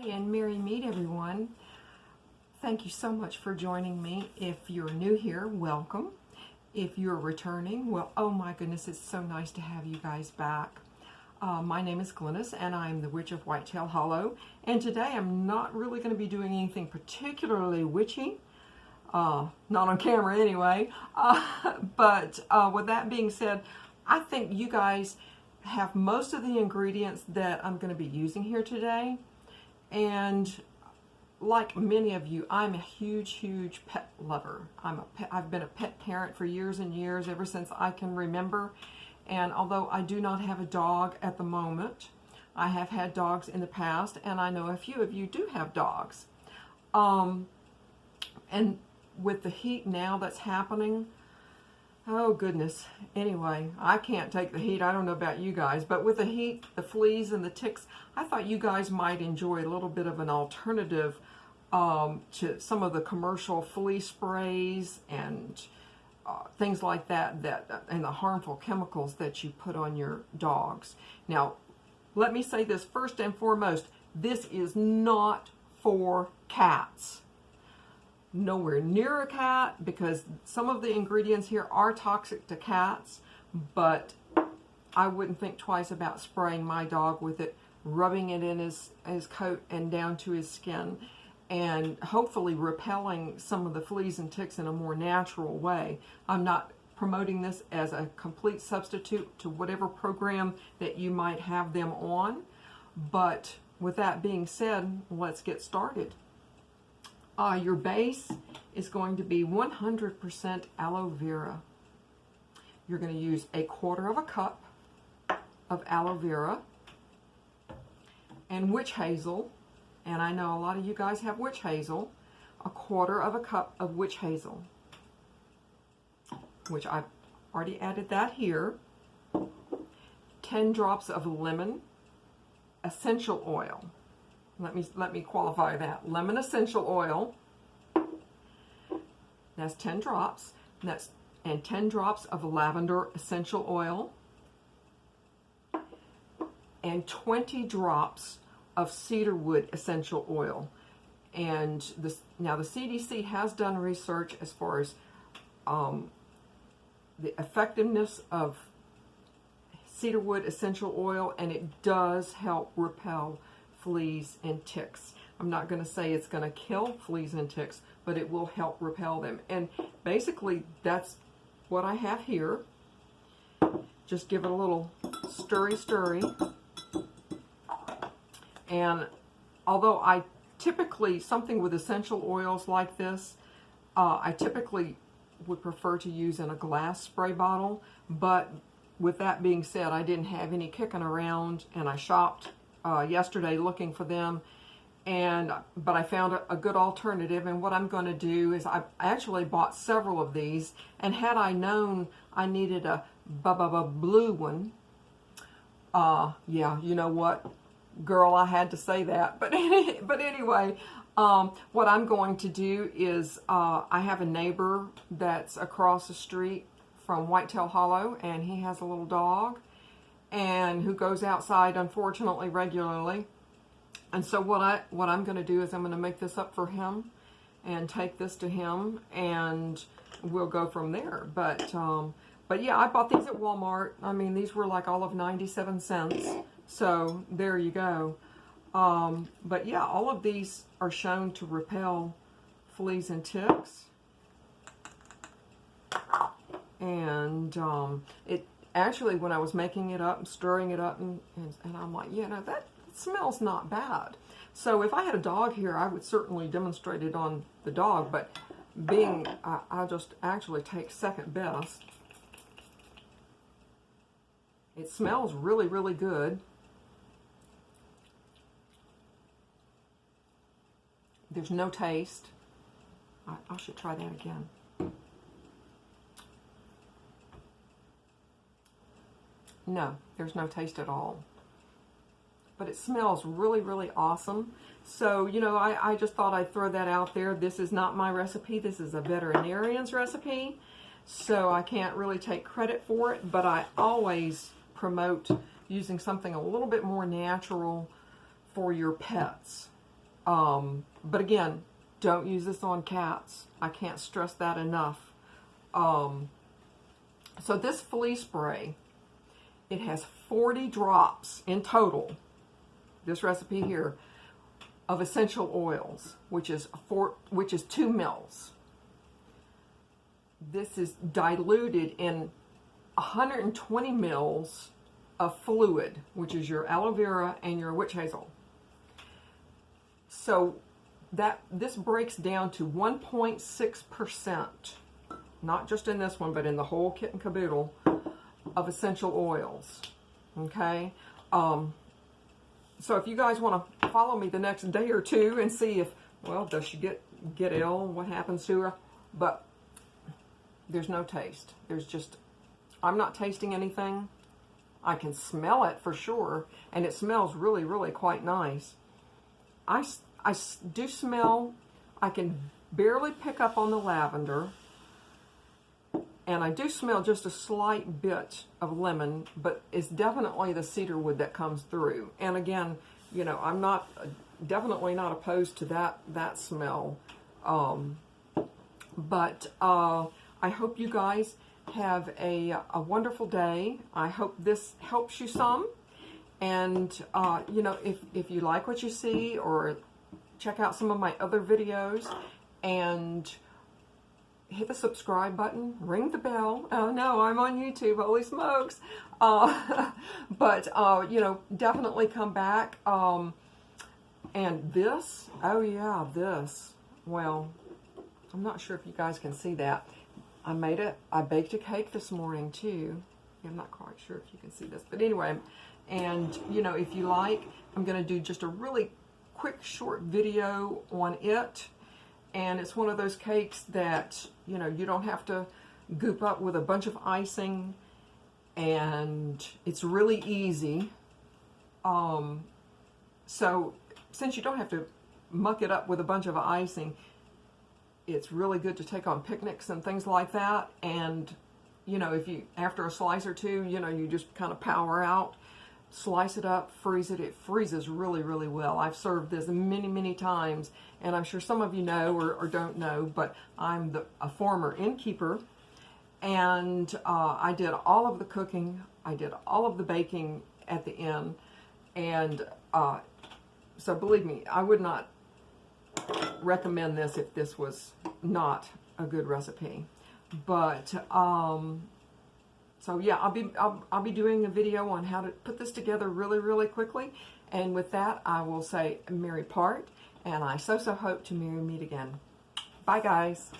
and merry meet everyone. Thank you so much for joining me. If you're new here, welcome. If you're returning, well, oh my goodness, it's so nice to have you guys back. My name is Glynis and I'm the Witch of Whitetail Hollow, and today I'm not really going to be doing anything particularly witchy, not on camera anyway, but with that being said, I think you guys have most of the ingredients that I'm going to be using here today. And like many of you, I'm a huge pet lover. I've been a pet parent for years and years, ever since I can remember. And although I do not have a dog at the moment, I have had dogs in the past, and I know a few of you do have dogs. And with the heat now that's happening, oh goodness. Anyway, I can't take the heat. I don't know about you guys, but with the heat, the fleas and the ticks, I thought you guys might enjoy a little bit of an alternative to some of the commercial flea sprays and things like that, and the harmful chemicals that you put on your dogs. Now, let me say this first and foremost. This is not for cats. Nowhere near a cat, because some of the ingredients here are toxic to cats, but I wouldn't think twice about spraying my dog with it, rubbing it in his coat and down to his skin, and hopefully repelling some of the fleas and ticks in a more natural way. I'm not promoting this as a complete substitute to whatever program that you might have them on, but with that being said, let's get started. Your base is going to be 100% aloe vera. You're going to use 1/4 cup of aloe vera and witch hazel, and I know a lot of you guys have witch hazel. 1/4 cup of witch hazel, which I've already added that here. 10 drops of lemon essential oil. Let me qualify that. Lemon essential oil. That's 10 drops. And 10 drops of lavender essential oil. And 20 drops of cedarwood essential oil. And now the CDC has done research as far as the effectiveness of cedarwood essential oil, and it does help repel fleas and ticks. I'm not going to say it's going to kill fleas and ticks, but it will help repel them. And basically, that's what I have here. Just give it a little stirry. And although I typically, something with essential oils like this, I typically would prefer to use in a glass spray bottle. But with that being said, I didn't have any kicking around, and I shopped yesterday looking for them, but I found a good alternative. And what I'm going to do is I actually bought several of these, and had I known I needed a blue one, yeah, you know what, girl, I had to say that. But anyway, what I'm going to do is I have a neighbor that's across the street from Whitetail Hollow, and he has a little dog, and who goes outside, unfortunately, regularly. And so what I'm going to do is I'm going to make this up for him and take this to him, and we'll go from there. But yeah, I bought these at Walmart. I mean, these were like all of 97 cents. So there you go. But yeah, all of these are shown to repel fleas and ticks. And it actually, when I was making it up and stirring it up, and I'm like, you know, that smells not bad. So if I had a dog here, I would certainly demonstrate it on the dog, but being, I'll just actually take second best. It smells really good. There's no taste. I should try that again. No, there's no taste at all. But it smells really awesome. So, you know, I just thought I'd throw that out there. This is not my recipe. This is a veterinarian's recipe. So I can't really take credit for it, but I always promote using something a little bit more natural for your pets. But again, don't use this on cats. I can't stress that enough. So this flea spray, it has 40 drops in total, this recipe here, of essential oils, which is 2 mils. This is diluted in 120 mils of fluid, which is your aloe vera and your witch hazel. So this breaks down to 1.6%, not just in this one, but in the whole kit and caboodle of essential oils. Okay, so if you guys want to follow me the next day or two and see if, well, does she get ill? What happens to her? But there's no taste. There's just, I'm not tasting anything. I can smell it for sure, and it smells really, really quite nice. I do smell, I can barely pick up on the lavender, and I do smell just a slight bit of lemon, but it's definitely the cedarwood that comes through. And again, you know, I'm definitely not opposed to that smell. But I hope you guys have a wonderful day. I hope this helps you some. And, you know, if you like what you see, or check out some of my other videos, and hit the subscribe button, ring the bell. Oh no, I'm on YouTube, holy smokes. But, you know, definitely come back. And this, oh yeah, this, well, I'm not sure if you guys can see that. I baked a cake this morning too. I'm not quite sure if you can see this, but anyway, and you know, if you like, I'm going to do just a really quick short video on it. And it's one of those cakes that, you know, you don't have to goop up with a bunch of icing, and it's really easy. So since you don't have to muck it up with a bunch of icing, it's really good to take on picnics and things like that. And, you know, if you, after a slice or two, you know, you just kind of power out, slice it up, freeze it. It freezes really, really well. I've served this many, many times, and I'm sure some of you know or don't know, but I'm a former innkeeper, and I did all of the cooking. I did all of the baking at the inn, and so believe me, I would not recommend this if this was not a good recipe. But so yeah, I'll be doing a video on how to put this together really, really quickly. And with that, I will say merry part, and I so hope to merry meet again. Bye guys.